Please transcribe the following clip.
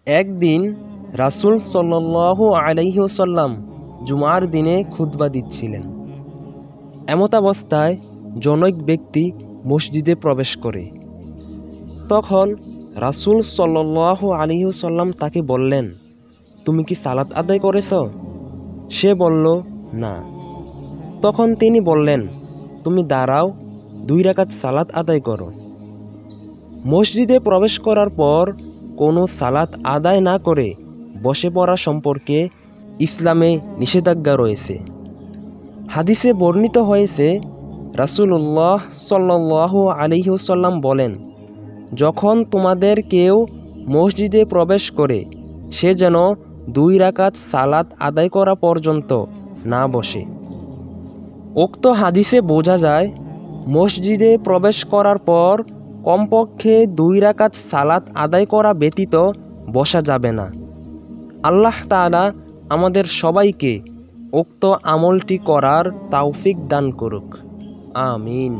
একদিন রাসূল সাল্লাল্লাহু আলাইহি ওয়াসাল্লাম জুমার দিনে খুতবা দিচ্ছিলেন। এমতাবস্থায় জনৈক ব্যক্তি মসজিদে প্রবেশ করে। তখন রাসূল সাল্লাল্লাহু আলাইহি ওয়াসাল্লাম তাকে বললেন, তুমি কি সালাত আদায় করেছ? সে বলল, না। তখন তিনি বললেন, তুমি দাঁড়াও, 2 রাকাত সালাত আদায় করো। মসজিদে প্রবেশ করার পর কোনো সালাত আদায় না করে বসে পড়া সম্পর্কে ইসলামে নিষেধাজ্ঞা রয়েছে। হাদিসে বর্ণিত হয়েছে, রাসূলুল্লাহ সাল্লাল্লাহু আলাইহি ওয়াসাল্লাম বলেন, যখন তোমাদের কেউ মসজিদে প্রবেশ করে সে যেন 2 রাকাত সালাত আদায় করা পর্যন্ত না বসে। উক্ত হাদিসে বোঝা যায়, মসজিদে প্রবেশ করার পর কমপক্ষে 2 রাকাত সালাত আদায় করা ব্যতীত বসা যাবে না। আল্লাহ তাআলা আমাদের সবাইকে উক্ত আমলটি করার তৌফিক দান করুক। আমিন।